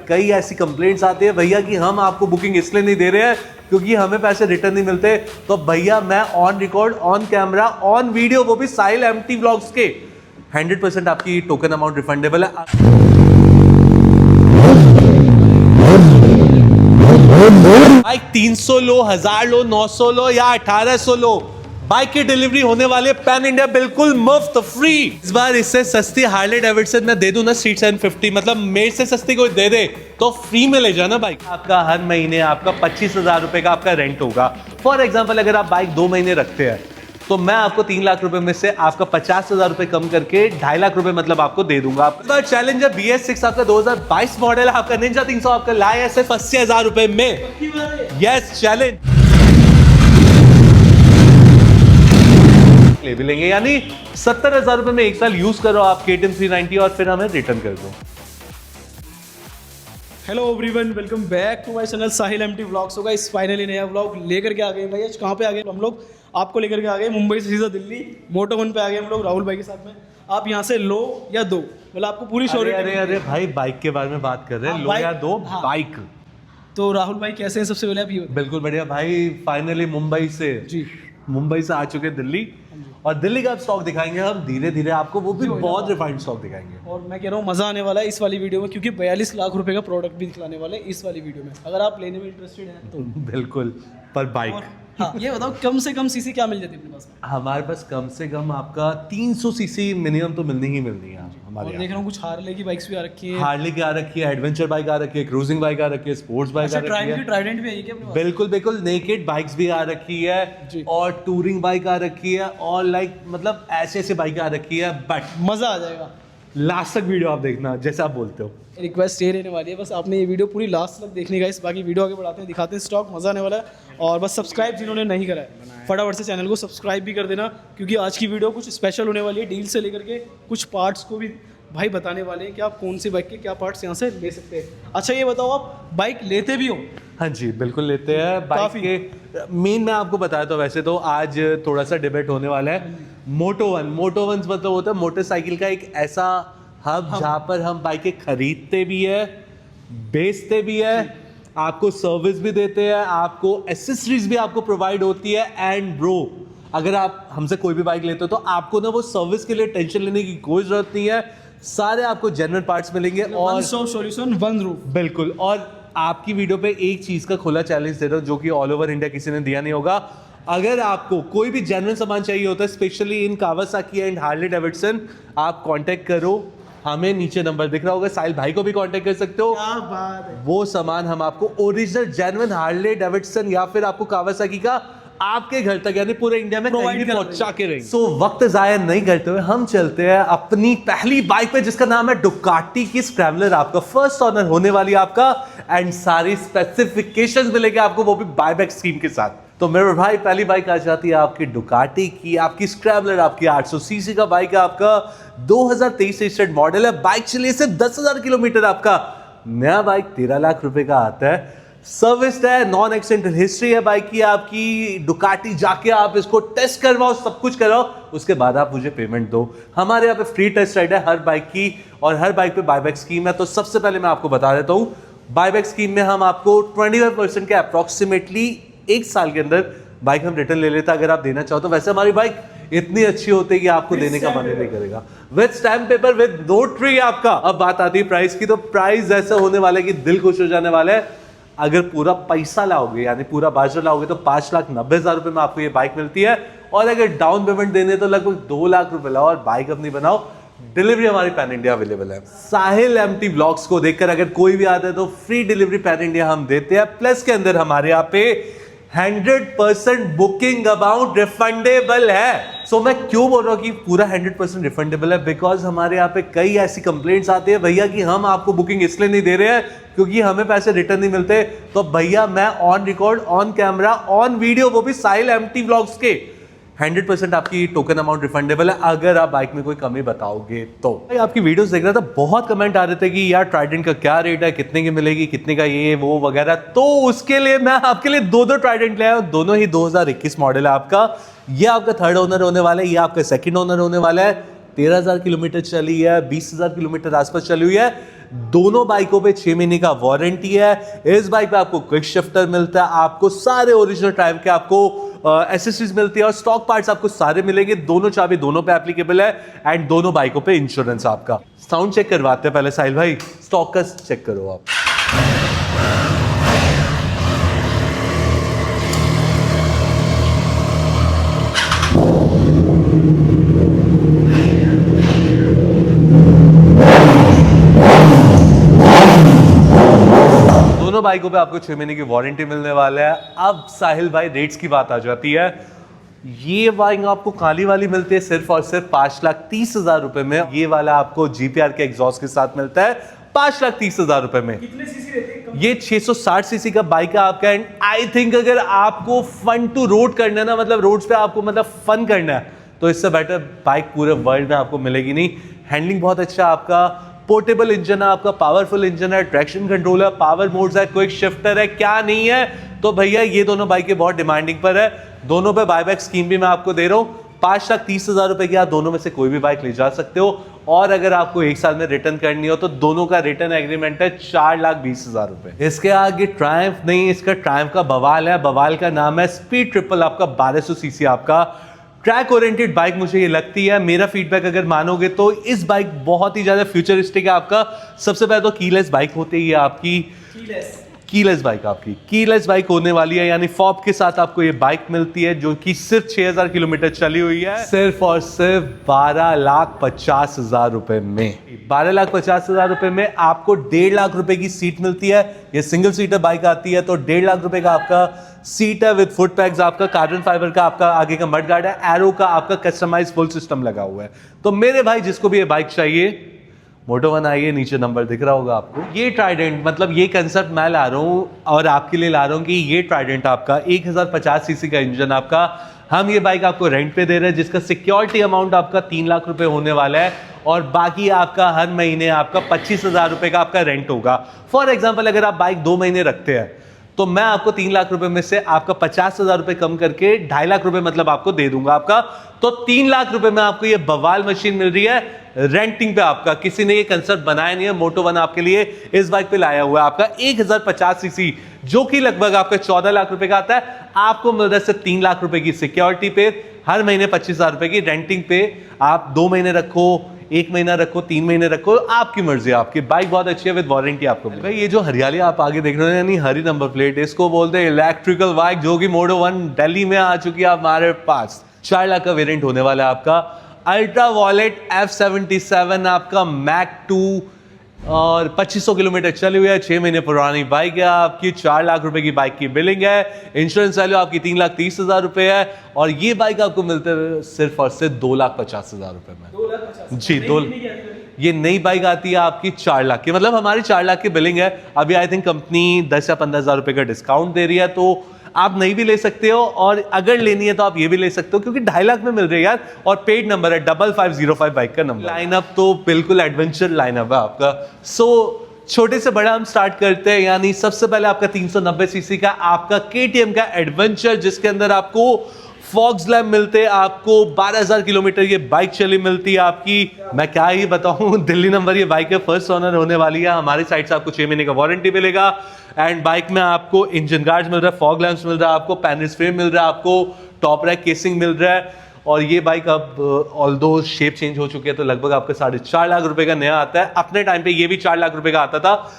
कई ऐसी कंप्लेंट्स आती है भैया कि हम आपको बुकिंग इसलिए नहीं दे रहे हैं क्योंकि हमें पैसे रिटर्न नहीं मिलते। तो भैया मैं on record, on camera, on video, वो भी साहिल एमटी व्लॉग्स के 100% आपकी टोकन अमाउंट रिफंडेबल है। बाइक 300 लो, 1000 लो, 900 लो या 1800 लो, बाइक की डिलीवरी होने वाले पैन इंडिया बिल्कुल मुफ्त, फ्री। इस बार इससे सस्ती हार्ले डेविडसन मैं दे दूं ना स्ट्रीट 750, मतलब मेरे से सस्ती कोई दे दे तो फ्री में ले जाना बाइक। आपका हर महीने आपका 25,000 रुपए का आपका रेंट होगा। फॉर एग्जाम्पल अगर आप बाइक 2 महीने रखते हैं तो मैं आपको 3 लाख रुपए में से आपका 50,000 रुपए कम करके 2.5 लाख रुपए मतलब आपको दे दूंगा। आपका चैलेंजर BS6 आपका 2022 मॉडल है, आपका निंजा 300 आपका लाया सिर्फ 80,000 रुपए में। यस, चैलेंज ले भी लेंगे, यानी 70,000 रुपए में 1 साल यूज करो आप KTM 390 और फिर हमें रिटर्न कर दो। Hello everyone, welcome back to my channel Sahil MT vlogs. होगा इस फाइनली नया व्लॉग लेकर के आ गए भाई। आज कहाँ पे आ गए हम लोग? आपको लेकर के आ गए मुंबई से सीधा दिल्ली, मोटो वन पे आ गए हम लोग राहुल भाई के साथ में। आप यहाँ से लो या दो, मतलब आपको पूरी शोरूम। अरे भाई, बाइक के बारे में बात कर रहे हैं, लो या दो। हाँ। बाइक तो राहुल भाई कैसे हैं? सबसे पहले आप ये बिल्कुल बढ़िया भाई। फाइनली मुंबई से आ चुके दिल्ली, और दिल्ली का स्टॉक दिखाएंगे हम धीरे धीरे आपको, वो भी बहुत रिफाइंड स्टॉक दिखाएंगे। और मैं कह रहा हूँ मजा आने वाला है इस वाली वीडियो में, क्योंकि 42 लाख रुपए का प्रोडक्ट भी दिखलाने वाले हैं इस वाली वीडियो में, अगर आप लेने में इंटरेस्टेड हैं तो। बिल्कुल, पर बाइक हाँ, ये बताओ कम से कम सीसी क्या मिल जाती है अपने पास? हमारे पास कम से कम आपका 300 सीसी मिनिमम तो मिलनी ही मिलनी है हमारे। देख रहा हूँ कुछ हार्ले की बाइक्स भी आ रखी है, हार्ले की आ रखी है, एडवेंचर बाइक आ रखी है, क्रूजिंग बाइक आ रखी है, स्पोर्ट्स बाइक आ रखी है, ट्राइडेंट भी है क्या अपने पास? बिल्कुल नेकेड बाइक्स भी आ रखी है, और टूरिंग बाइक आ रखी है, और लाइक मतलब ऐसे बाइक आ रखी है। बट मजा आ जाएगा, लास्ट तक वीडियो आप देखना जैसे आप बोलते हो। रिक्वेस्ट ये रहने वाली है, बस आपने ये वीडियो पूरी लास्ट तक देखने का। इस बाकी वीडियो आगे बढ़ाते हैं, दिखाते हैं स्टॉक, मजा आने वाला है। और बस सब्सक्राइब जिन्होंने नहीं करा है फटाफट से चैनल को सब्सक्राइब भी कर देना, क्योंकि आज की वीडियो कुछ स्पेशल होने वाली है। डील से लेकर के कुछ पार्ट्स को भी भाई बताने वाले हैं कि आप कौन सी बाइक के क्या पार्ट्स यहाँ से ले सकते हैं। अच्छा ये बताओ, आप बाइक लेते भी हो? हाँ जी, बिल्कुल लेते हैं बाइक के। मेन मैं आपको बताया तो वैसे तो आज थोड़ा सा डिबेट होने वाला है। मोटो वन मतलब होता है मोटरसाइकिल का एक ऐसा हब जहाँ पर हम बाइकें खरीदते भी है, बेचते भी है, आपको सर्विस भी देते हैं, आपको एसेसरीज भी आपको प्रोवाइड होती है। एंड ब्रो, अगर आप हमसे कोई भी बाइक लेते हो तो आपको ना वो सर्विस के लिए टेंशन लेने की कोई जरूरत नहीं है। सारे आपको जेन्युइन पार्ट्स मिलेंगे और सॉल्यूशन वन रूफ। बिल्कुल। और आपकी वीडियो पे एक चीज का खुला चैलेंज दे रहा हूं जो कि ऑल ओवर इंडिया किसी ने दिया नहीं होगा। अगर आपको कोई भी जेन्युइन सामान चाहिए होता है, specially in Kawasaki and Harley Davidson, आप कांटेक्ट करो, हमें नीचे नंबर दिख रहा होगा, साहिल भाई को भी कांटेक्ट कर सकते हो। क्या बात है। वो सामान हम आपको ओरिजिनल जेन्युइन हार्ले डेविडसन या फिर आपको कावासाकी का आपके घर तक, यानी पूरे इंडिया में कहीं भी पहुंचा के रहेंगे। सो वक्त जाया नहीं करते हुए हम चलते हैं अपनी पहली बाइक पे, जिसका नाम है डुकाटी की स्क्रैम्बलर। आपका फर्स्ट ऑनर होने वाली आपका, एंड सारी स्पेसिफिकेशंस मिलेंगे आपको, वो भी बायबैक स्कीम के साथ। तो मेरे भाई, पहली बाइक आ जाती है आपकी डुकाटी की, आपकी स्क्रैम्बलर, आपकी 800 सीसी का बाइक है, आपका 2023 रजिस्टर्ड मॉडल है। बाइक चलिए सिर्फ 10,000 किलोमीटर, आपका नया बाइक 13 लाख रुपए का आता है। सर्विस्ड है, नॉन एक्सीडेंटल हिस्ट्री है बाइक की आपकी। डुकाटी जाके आप इसको टेस्ट करवाओ, सब कुछ कराओ, उसके बाद आप मुझे पेमेंट दो। हमारे यहाँ पे फ्री टेस्ट राइड है हर बाइक की, और हर बाइक पे बायबैक स्कीम है। तो सबसे पहले मैं आपको बता देता हूँ, बायबैक स्कीम में हम आपको 25% के अप्रोक्सीमेटली 1 साल के अंदर बाइक हम रिटर्न ले लेते हैं, अगर आप देना चाहो तो। वैसे हमारी बाइक इतनी अच्छी होती है कि आपको देने का मन नहीं करेगा। With stamp paper, with notary आपका। अब बात आती है प्राइस की, तो प्राइस ऐसा होने वाला है कि दिल खुश हो जाने वाला है। अगर पूरा पैसा लाओगे, यानी पूरा बाजार लाओगे, तो 5,90,000 रुपए में आपको ये बाइक मिलती है। और अगर डाउन पेमेंट देने तो लगभग 2 लाख रुपए लाओ और बाइक अपनी बनाओ। डिलीवरी हमारी पैन इंडिया अवेलेबल है। साहिल एमटी व्लॉग्स को देखकर अगर कोई भी आता है तो फ्री डिलीवरी पैन इंडिया हम देते हैं। प्लस के अंदर हमारे यहाँ पे 100% बुकिंग अमाउंट रिफंडेबल है। सो मैं क्यों बोल रहा हूँ कि पूरा 100% रिफंडेबल है, बिकॉज हमारे यहाँ पे कई ऐसी कंप्लेंट्स आती है भैया कि हम आपको बुकिंग इसलिए नहीं दे रहे हैं क्योंकि हमें पैसे रिटर्न नहीं मिलते। तो भैया मैं on record, on camera, on video, वो भी साहिल एमटी व्लॉग्स के 100% आपकी टोकन अमाउंट रिफंडेबल है, अगर आप बाइक में कोई कमी बताओगे तो। भाई आपकी वीडियोस देख रहा था, बहुत कमेंट आ रहे थे कि यार ट्राइडेंट का क्या रेट है, कितने की मिलेगी, कितने का ये वो वगैरह। तो उसके लिए मैं आपके लिए दो ट्राइडेंट ले आया हूं। दोनों ही 2021 मॉडल है आपका। ये आपका थर्ड ओनर होने वाला है, ये आपका सेकंड ओनर होने वाला है। 13,000 किलोमीटर चली है, 20,000 किलोमीटर आसपास चली हुई है। दोनों बाइकों पे 6 महीने का वारंटी है। इस बाइक पे आपको क्विक शिफ्टर मिलता है, आपको सारे ओरिजिनल ड्राइव के आपको एसेसरीज मिलती है और स्टॉक पार्ट्स आपको सारे मिलेंगे। दोनों चाबी दोनों पे एप्लीकेबल है एंड दोनों बाइकों पे इंश्योरेंस आपका। साउंड चेक करवाते हैं पहले साहिल भाई, स्टॉक का चेक करो आप। दोनों बाइकों पे आपको 6 महीने की वारंटी मिलने वाला है। अब साहिल भाई रेट्स की बात आ जाती है। ये बाइक आपको काली वाली मिलती है सिर्फ और सिर्फ 5,30,000 रुपए में। ये वाला आपको जीपीआर के एग्जॉस्ट के साथ मिलता है 5,30,000 रुपए में। कितने सीसी रहते हैं? ये 660 सीसी का बाइक है आपका। एंड आई थिंक अगर आपको फन टू रोड करना है ना, मतलब रोड्स पे आपको मतलब फन करना है, तो इससे बेटर बाइक पूरे वर्ल्ड में आपको मिलेगी नहीं। हैंडलिंग बहुत अच्छा है आपका, पोर्टेबल इंजन है आपका, पावरफुल इंजन है, ट्रैक्शन कंट्रोल है, पावर मोड्स है, क्विक शिफ्टर है, क्या नहीं है। तो भैया ये दोनों बाइकें बहुत डिमांडिंग पर है। दोनों पे बायबैक स्कीम भी मैं आपको दे रहा हूँ। 5,30,000 रुपए की आप दोनों में से कोई भी बाइक ले जा सकते हो। और अगर आपको 1 साल में रिटर्न करनी हो तो दोनों का रिटर्न एग्रीमेंट है 4,20,000 रुपए। इसके आगे ट्रायम्फ नहीं, इसका ट्रायम्फ का बवाल है। बवाल का नाम है स्पीड ट्रिपल आपका 1200 सीसी आपका ट्रैक ओरिएंटेड बाइक मुझे ये लगती है। मेरा फीडबैक अगर मानोगे तो इस बाइक बहुत ही ज्यादा फ्यूचरिस्टिक है आपका। सबसे पहले तो कीलेस बाइक होती है आपकी, कीलेस बाइक आपकी कीलेस बाइक होने वाली है, यानी फॉब के साथ आपको ये बाइक मिलती है जो कि सिर्फ 6,000 किलोमीटर चली हुई है, सिर्फ और सिर्फ 12,50,000 रुपए में। 12,50,000 रुपए में आपको 1.5 लाख रुपए की सीट मिलती है। ये सिंगल सीटर बाइक आती है तो 1.5 लाख रुपए का आपका सीट है विद फुट पैक्स आपका, कार्बन फाइबर का आपका आगे का मड गार्ड है, एरो का आपका कस्टमाइज फुल सिस्टम लगा हुआ है। तो मेरे भाई जिसको भी ये बाइक चाहिए मोटो1 आइए, नीचे नंबर दिख रहा होगा आपको। ये ट्राइडेंट, मतलब ये कंसेप्ट मैं ला रहा हूँ और आपके लिए ला रहा हूँ कि ये ट्राइडेंट आपका 1050 सीसी का इंजन आपका, हम ये बाइक आपको रेंट पे दे रहे हैं जिसका सिक्योरिटी अमाउंट आपका 3 लाख रुपए होने वाला है और बाकी आपका हर महीने आपका 25,000 रुपए का आपका रेंट होगा। फॉर एग्जाम्पल अगर आप बाइक 2 महीने रखते हैं तो मैं आपको 3 लाख रुपए में से आपका 50,000 रुपए कम करके 2.5 लाख रुपए मतलब आपको दे दूंगा आपका। तो 3 लाख रुपए में आपको ये बवाल मशीन मिल रही है रेंटिंग पे आपका। किसी ने ये कंसेप्ट बनाया नहीं है, मोटो1 आपके लिए इस बाइक पे लाया हुआ है आपका 1050 सीसी जो कि लगभग आपका 14 लाख रुपए का आता है। आपको मिल रहा है सिर्फ 3 लाख रुपए की सिक्योरिटी पे, हर महीने 25,000 रुपए की रेंटिंग पे। आप 2 महीने रखो, 1 महीना रखो, 3 महीने रखो, आपकी मर्जी। आपकी बाइक बहुत अच्छी है विद वारंटी आपको। भाई ये जो हरियाली आप आगे देख रहे हो यानी हरी नंबर प्लेट, इसको बोलते हैं इलेक्ट्रिकल बाइक जो कि मोटो1 दिल्ली में आ चुकी है हमारे पास। 4 लाख का वेरिएंट होने वाला है आपका। अल्ट्रा वॉलेट F77 आपका मैक 2 और 2500 किलोमीटर चली हुई है, 6 महीने पुरानी बाइक है आपकी। 4 लाख रुपए की बाइक की बिलिंग है, इंश्योरेंस वैल्यू आपकी 3,30,000 रुपए है और ये बाइक आपको मिलते हुए सिर्फ और सिर्फ 2,50,000 रुपए में। 2,50,000 जी, ये नई बाइक आती है आपकी 4 लाख की, मतलब हमारी 4 लाख की बिलिंग है। अभी आई थिंक कंपनी 10 या 15,000 रुपए का डिस्काउंट दे रही है, तो आप नहीं भी ले सकते हो और अगर लेनी है तो आप ये भी ले सकते हो क्योंकि 2.5 लाख में मिल रही है यार। और पेड नंबर है 5505 बाइक का नंबर। लाइनअप तो बिल्कुल एडवेंचर लाइनअप है आपका। सो छोटे से बड़ा हम स्टार्ट करते हैं, यानी सबसे पहले आपका 390 सीसी का आपका KTM का एडवेंचर जिसके अंदर आपको फॉक्स लैम्प मिलते हैं, आपको 12,000 किलोमीटर ये बाइक चली मिलती है आपकी। मैं क्या ही बताऊं, दिल्ली नंबर ये बाइक है, फर्स्ट ओनर होने वाली है। हमारी साइड से आपको 6 महीने का वारंटी मिलेगा एंड बाइक में आपको इंजन गार्ड्स मिल रहा है, फॉग लैम्प्स मिल रहा है आपको, पैनल्स फ्रेम मिल रहा है आपको, टॉप रैक केसिंग मिल रहा है। और ये बाइक अब ऑल्दो शेप चेंज हो चुकी है तो लगभग आपका 4.5 लाख रुपए का नया आता है। अपने टाइम पे ये भी 4 लाख रुपए का आता था।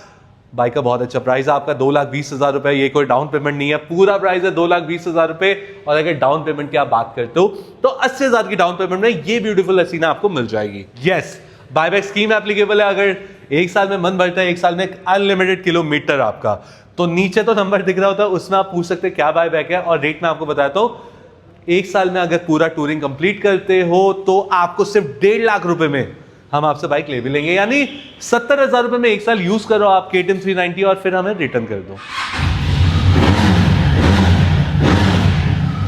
बाइक का बहुत अच्छा प्राइस है आपका 2,20,000 रुपए। ये कोई डाउन पेमेंट नहीं है, पूरा प्राइस है 2,20,000 रुपए। और अगर डाउन पेमेंट की आप बात करते हो तो 80,000 की डाउन पेमेंट में ये ब्यूटीफुल हसीना आपको मिल जाएगी। यस, बायबैक स्कीम एप्लीकेबल है। अगर 1 साल में मन भरता है, 1 साल में अनलिमिटेड किलोमीटर आपका, तो नीचे तो नंबर दिख रहा होता है, उसमें आप पूछ सकते हैं क्या बायबैक है। और रेट में आपको बताता हूं, 1 साल में अगर पूरा टूरिंग कंप्लीट करते हो तो आपको सिर्फ 1.5 लाख रुपए में हम आपसे बाइक ले भी लेंगे, यानी 70,000 रुपए में 1 साल यूज करो आप KTM 390 और फिर हमें रिटर्न कर दो।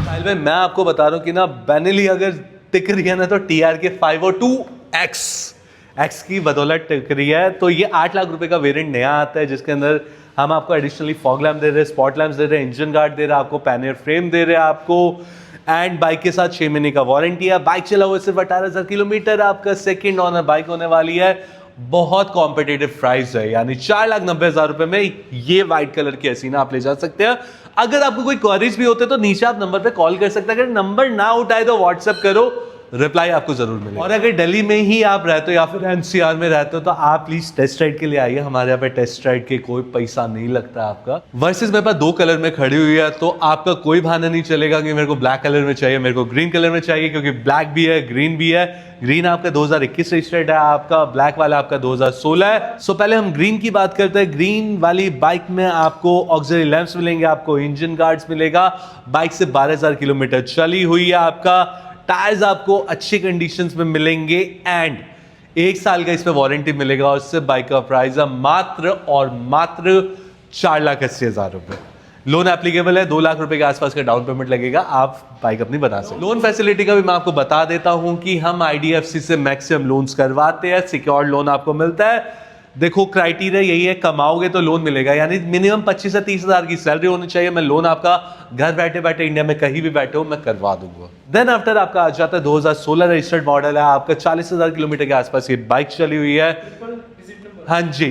भाई मैं आपको बता रहा हूं कि ना बेनेली अगर टिक रही है ना तो TRK 502X की बदौलत टिक रही है। तो ये 8 लाख रुपए का वेरिएंट नया आता है जिसके अंदर हम आपको एडिशनली फॉग लैम्प दे रहे हैं, स्पॉट लैम्प्स दे रहे हैं, इंजन गार्ड दे रहे हैं आपको, पैनियर फ्रेम दे रहे हैं आपको एंड बाइक के साथ 6 महीने का वारंटी है। बाइक चला हुआ सिर्फ 18,000 किलोमीटर, आपका सेकंड ऑनर बाइक होने वाली है। बहुत कॉम्पिटिटिव प्राइस है, यानी 4,90,000 रुपए में ये व्हाइट कलर की हसीना आप ले जा सकते हैं। अगर आपको कोई क्वेरीज भी होते तो नीचे आप नंबर पे कॉल कर सकते हैं, अगर नंबर ना उठाए तो व्हाट्सएप करो, रिप्लाई आपको जरूर मिलेगा। और अगर दिल्ली में ही आप रहते हो या फिर एनसीआर में रहते हो तो आप प्लीज टेस्ट राइड के लिए आइए, हमारे यहाँ पे टेस्ट राइड के कोई पैसा नहीं लगता आपका। वर्सेस मेरे पास 2 कलर में खड़ी हुई है, तो आपका कोई बहाना नहीं चलेगा कि मेरे को ब्लैक कलर में चाहिए, मेरे को ग्रीन कलर में चाहिए, क्योंकि ब्लैक भी है ग्रीन भी है। ग्रीन आपका 2021 रजिस्टर्ड है आपका, ब्लैक वाला आपका 2016 है। सो पहले हम ग्रीन की बात करते हैं। ग्रीन वाली बाइक में आपको ऑक्सिलरी लैंप्स मिलेंगे, आपको इंजन गार्ड्स मिलेगा, बाइक से 12,000 किलोमीटर चली हुई है आपका, टायर्स आपको अच्छी कंडीशंस में मिलेंगे एंड 1 साल का इस पे वारंटी मिलेगा। और सिर्फ बाइक का प्राइस है मात्र और मात्र 4,80,000 रुपए। लोन एप्लीकेबल है, 2 लाख रुपए के आसपास का डाउन पेमेंट लगेगा, आप बाइक अपनी बना सकते हैं। लोन फैसिलिटी का भी मैं आपको बता देता हूं कि हम IDFC से मैक्सिमम लोन्स करवाते हैं, सिक्योर्ड लोन आपको मिलता है। देखो क्राइटेरिया यही है, कमाओगे तो लोन मिलेगा, यानी मिनिमम 25 से 30,000 की सैलरी होनी चाहिए। मैं लोन आपका घर बैठे बैठे इंडिया में कहीं भी बैठे हो मैं करवा दूंगा। देन आफ्टर आपका आ जाता है 2016 रजिस्टर्ड मॉडल है आपका, 40,000 किलोमीटर के आसपास ये बाइक चली हुई है। हाँ जी,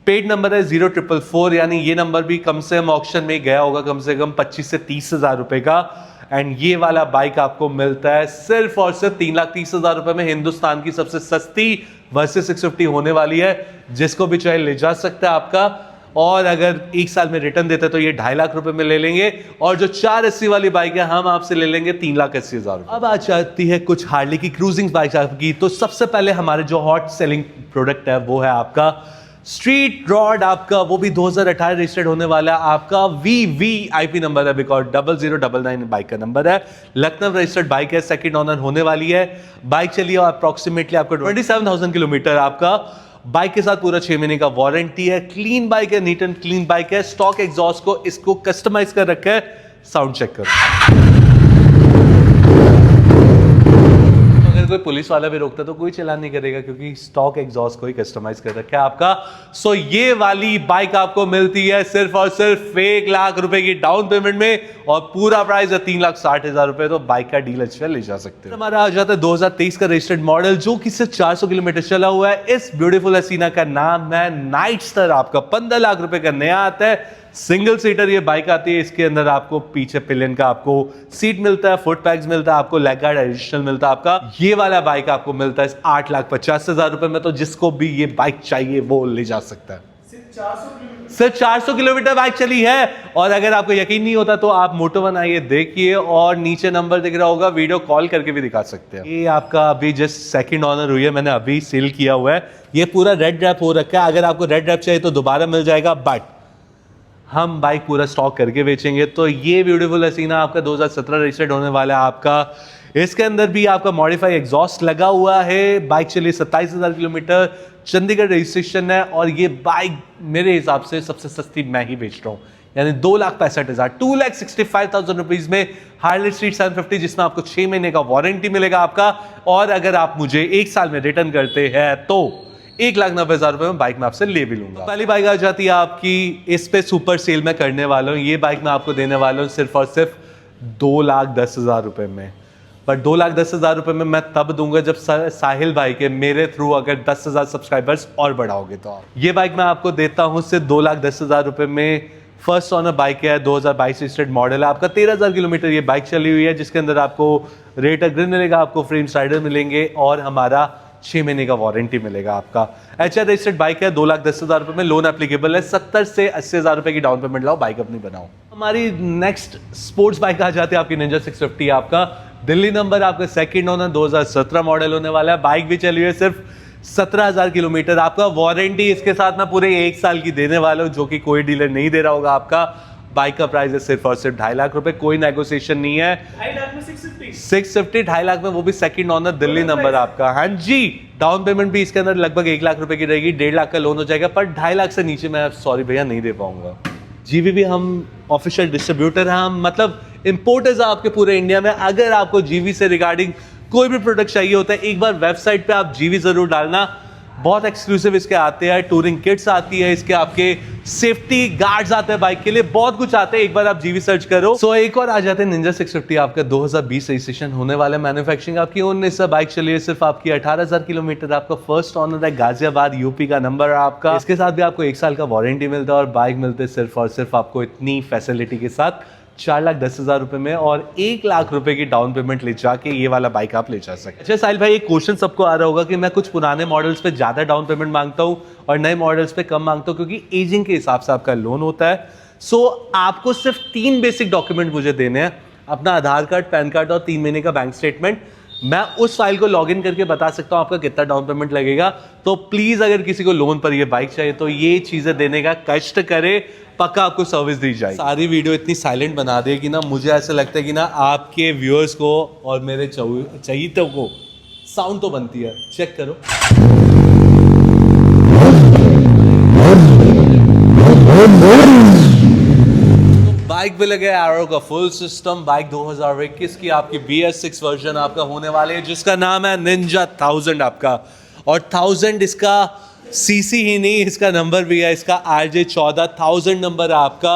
पेड नंबर है 0444, यानी ये नंबर भी कम से कम ऑक्शन में गया होगा कम से कम 25 से 30,000 रुपए का। एंड ये वाला बाइक आपको मिलता है सिर्फ और सिर्फ 3,30,000 रुपए में। हिंदुस्तान की सबसे सस्ती वर्सेस 650 होने वाली है, जिसको भी चाहे ले जा सकता है आपका। और अगर 1 साल में रिटर्न देते तो ये 2.5 लाख रुपए में ले लेंगे, और जो 480 वाली बाइक है हम आपसे ले लेंगे 3,80,000। अब आ जाती है कुछ हार्ले की क्रूजिंग बाइक आपकी। तो सबसे पहले हमारे जो हॉट सेलिंग प्रोडक्ट है वो है आपका स्ट्रीट रॉड आपका, वो भी 2018 रजिस्टर्ड होने वाला है आपका। VVIP नंबर है, बिकॉज 0099 बाइक का नंबर है। लखनऊ रजिस्टर्ड बाइक है, सेकंड ओनर होने वाली है। बाइक चलिए अप्रोक्सीमेटली आपको 27,000 किलोमीटर आपका। बाइक के साथ पूरा 6 महीने का वारंटी है। क्लीन बाइक है, नीट एंड क्लीन बाइक है। स्टॉक एग्जॉस्ट को इसको कस्टमाइज कर रखा है, साउंड चेक करो। कोई पुलिस वाला भी रोकता तो कोई चलान नहीं करेगा, क्योंकि स्टॉक एग्जॉस्ट को ही कस्टमाइज कर रखा है आपका। सो ये वाली बाइक आपको मिलती है सिर्फ और सिर्फ 1 लाख रुपए की डाउन पेमेंट में, और पूरा प्राइस है 3,60,000 रुपए। तो बाइक का डील अच्छा ले जा सकते हैं। हमारा आ जाता है 2023 का रजिस्टर्ड मॉडल, जो कि सिर्फ 400 किलोमीटर चला हुआ है। इस ब्यूटीफुल हसीना का नाम है नाइटस्टर आपका, 15 लाख रुपए का नया आता है। सिंगल सीटर ये बाइक आती है, इसके अंदर आपको पीछे पिलियन का आपको सीट मिलता है, फुट पैड्स मिलता है, आपको लेग गार्ड एडिशनल मिलता है आपका। ये वाला बाइक आपको मिलता है 8,50,000 रुपए में। तो जिसको भी ये बाइक चाहिए वो ले जा सकता है। सिर्फ 400 किलोमीटर बाइक चली है। और अगर आपको यकीन नहीं होता तो आप मोटो1 आइए, देखिए, और नीचे नंबर दिख रहा होगा, वीडियो कॉल करके भी दिखा सकते हैं। ये आपका अभी जस्ट सेकंड ऑनर हुई है, मैंने अभी सेल किया हुआ है। ये पूरा रेड रैप हो रखा है, अगर आपको रेड रैप चाहिए तो दोबारा मिल जाएगा, बट हम बाइक पूरा स्टॉक करके बेचेंगे। तो ये ब्यूटीफुल हसीना आपका 2017 रजिस्टर्ड होने वाला है आपका। इसके अंदर भी आपका मॉडिफाई एग्जॉस्ट लगा हुआ है। बाइक चली 27,000 किलोमीटर, चंडीगढ़ रजिस्ट्रेशन है। और ये बाइक मेरे हिसाब से सबसे सस्ती मैं ही बेच रहा हूँ, यानी 2,65,000, 2,65,000 रुपीज में हार्ले स्ट्रीट 750, जिसमें आपको 6 महीने का वारंटी मिलेगा आपका। और अगर आप मुझे 1 साल में रिटर्न करते हैं तो 1,90,000 रुपए में बाइक में आपसे ले भी लूंगा। पहली बाइक आ जाती है आपकी, इस पे सुपर सेल में करने वाला हूँ। ये बाइक मैं आपको देने वाला हूँ सिर्फ और सिर्फ 2,10,000 रुपए में। पर 2,10,000 रुपए में मैं तब दूंगा जब साहिल भाई के मेरे थ्रू अगर 10,000 सब्सक्राइबर्स और बढ़ाओगे तो आप। ये बाइक मैं आपको देता हूँ सिर्फ 2,10,000 रुपए में। फर्स्ट ओनर बाइक है, 2022 रजिस्टर्ड मॉडल है आपका। 13,000 किलोमीटर ये बाइक चली हुई है, जिसके अंदर आपको रेट ग्रिल मिलेगा, आपको फ्रेम स्लाइडर मिलेंगे, और हमारा 6 महीने का वारंटी मिलेगा आपका। HR रजिस्टर्ड बाइक है, 2,10,000 रुपए में। लोन एप्लीकेबल है, 70 से 80,000 रुपए की डाउन पेमेंट लाओ, बाइक अपनी बनाओ। हमारी नेक्स्ट स्पोर्ट्स बाइक आ जाती है आपकी निंजा 650 आपका। दिल्ली नंबर, आपका सेकंड ओनर, 2017 मॉडल होने वाला है। बाइक भी चली हुई है सिर्फ 17,000 किलोमीटर। आपका वारंटी इसके साथ मैं पूरे 1 साल की देने वाला हूँ, जो कि कोई डीलर नहीं दे रहा होगा आपका। बाइक का प्राइस है सिर्फ और सिर्फ 2.5 लाख रुपए, कोई नेगोशिएशन नहीं है। 2.5 लाख में 650, 2.5 लाख में, वो भी सेकंड ओनर, दिल्ली नंबर आपका। हाँ जी, डाउन पेमेंट भी इसके अंदर लगभग 1 लाख रुपए की रहेगी, 1.5 लाख का लोन हो जाएगा, पर 2.5 लाख से नीचे मैं सॉरी भैया नहीं दे पाऊंगा। जीवी हम ऑफिशियल डिस्ट्रीब्यूटर हैं, हम मतलब इंपोर्टर्स आपके पूरे इंडिया में। अगर आपको जीवी से रिगार्डिंग कोई भी प्रोडक्ट चाहिए होता है, एक बार वेबसाइट पे आप जीवी जरूर डालना, बहुत एक्सक्लूसिव इसके आते हैं, टूरिंग किट्स आती है इसके, आपके सेफ्टी गार्ड्स आते हैं बाइक के लिए, बहुत कुछ आते हैं। एक बार आप जीवी सर्च करो। सो एक और आ जाते हैं निंजा 650, आपका 2020 रजिस्ट्रेशन होने वाला है, मैन्युफैक्चरिंग आपकी 19 बाइक चली है सिर्फ आपकी 18,000 किलोमीटर, आपका फर्स्ट ऑनर है, गाजियाबाद यूपी का नंबर है आपका। इसके साथ भी आपको 1 साल का वारंटी मिलता है और बाइक मिलते हैं सिर्फ और सिर्फ आपको इतनी फैसिलिटी के साथ 4,10,000 रुपए में, और 1 लाख रुपए की डाउन पेमेंट ले जाके ये वाला बाइक आप ले जा सकते हैं। अच्छा साहिल भाई, एक क्वेश्चन सबको आ रहा होगा कि मैं कुछ पुराने मॉडल्स पे ज्यादा डाउन पेमेंट मांगता हूँ और नए मॉडल्स पे कम मांगता हूँ क्योंकि एजिंग के हिसाब से आपका लोन होता है। सो आपको सिर्फ 3 बेसिक डॉक्यूमेंट मुझे देने हैं, अपना आधार कार्ड, पैन कार्ड और 3 महीने का बैंक स्टेटमेंट। मैं उस फाइल को लॉगिन करके बता सकता हूँ आपका कितना डाउन पेमेंट लगेगा। तो प्लीज अगर किसी को लोन पर ये बाइक चाहिए तो ये चीजें देने का कष्ट करे, पक्का आपको सर्विस दी जाएगी। सारी वीडियो इतनी साइलेंट बना दे कि ना मुझे ऐसा लगता है कि ना आपके व्यूअर्स को और मेरे चाहिए को साउंड तो बनती है। चेक करो, बाइक पे लगे एरो का फुल सिस्टम। बाइक 2021 की आपकी BS6 वर्जन आपका होने वाले है जिसका नाम है निंजा 1000 आपका, और 1000 इसका सीसी ही नहीं, इसका नंबर भी है, इसका RJ14 1000 नंबर है आपका।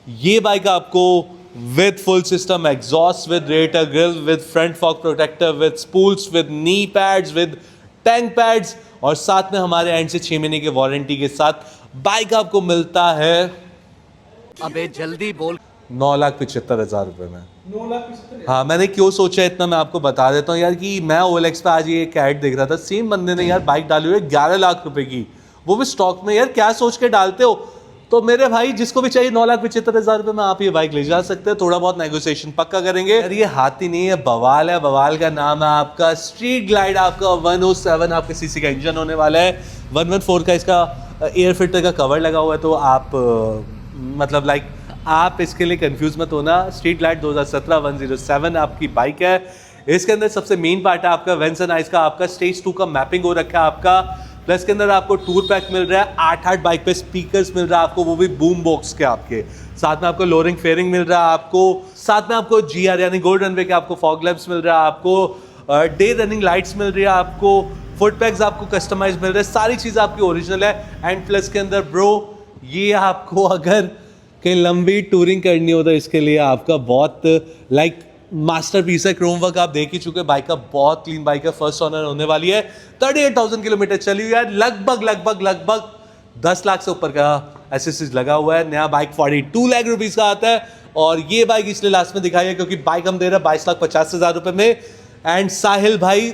ये बाइक आपको with full system exhaust, with radiator grille, with front fog protector, with spools, with knee pads, with tank pads, और साथ में हमारे एंड से 6 महीने की वारंटी के साथ बाइक आपको मिलता है, अबे जल्दी बोल, 9,75,000 रुपए में। 9,75,000। हाँ, मैंने क्यों सोचा इतना, मैं आपको बता देता हूँ यार, कि मैं OLX पे आज ये कैट देख रहा था, सेम बंदे ने यार बाइक डाली हुई है 11 लाख रुपए की, वो भी स्टॉक में। यार क्या सोच के डालते हो? तो मेरे भाई जिसको भी चाहिए 9,75,000 रुपए में आप ये बाइक ले जा सकते हैं, थोड़ा बहुत नेगोशिएशन पक्का करेंगे। यार ये हाथी नहीं है, बवाल है। बवाल का नाम है आपका स्ट्रीट ग्लाइड, आपका 107 आपके सीसी का इंजन होने वाला है, 114 का इसका एयर फिल्टर का कवर लगा हुआ है। तो आप मतलब लाइक आप इसके लिए कंफ्यूज मत होना। स्ट्रीट ग्लाइड 2017 107 आपकी बाइक है। इसके अंदर सबसे मेन पार्ट है आपका वेंसन आइस का, आपका स्टेज 2 का मैपिंग हो रखा है आपका, प्लस के अंदर आपको टूर पैक मिल रहा है, 8 बाइक पे स्पीकर्स मिल रहा है आपको, वो भी बूम बॉक्स के आपके साथ में, आपको लोरिंग फेयरिंग मिल रहा है आपको, साथ में आपको GR यानी गोल्ड रनवे के आपको फॉग लैंप्स मिल रहा है आपको, डे रनिंग लाइट्स मिल रही है आपको, फुट पैक्स आपको कस्टमाइज मिल रहे हैं, सारी चीज़ें आपकी ओरिजिनल है। एंड प्लस के अंदर ब्रो ये आपको अगर कहीं लंबी टूरिंग करनी हो तो इसके लिए आपका बहुत लाइक मास्टरपीस है। क्रोम वर्क आप देख ही चुके, बाइक का बहुत क्लीन बाइक है, फर्स्ट ऑनर होने वाली है, 38,000 किलोमीटर चली हुई है, लगभग 10 लाख से ऊपर का एसेसरीज लगा हुआ है। नया बाइक 42 लाख रुपीज़ का आता है, और ये बाइक इसलिए लास्ट में दिखाई है क्योंकि बाइक हम दे रहे हैं 22,50,000 रुपये में। एंड साहिल भाई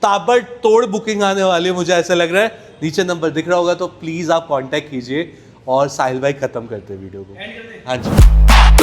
ताबड़तोड़ बुकिंग आने वाली है, मुझे ऐसा लग रहा है। नीचे नंबर दिख रहा होगा तो प्लीज़ आप कॉन्टैक्ट कीजिए, और साहिल भाई खत्म करते हैं वीडियो को। हाँ जी।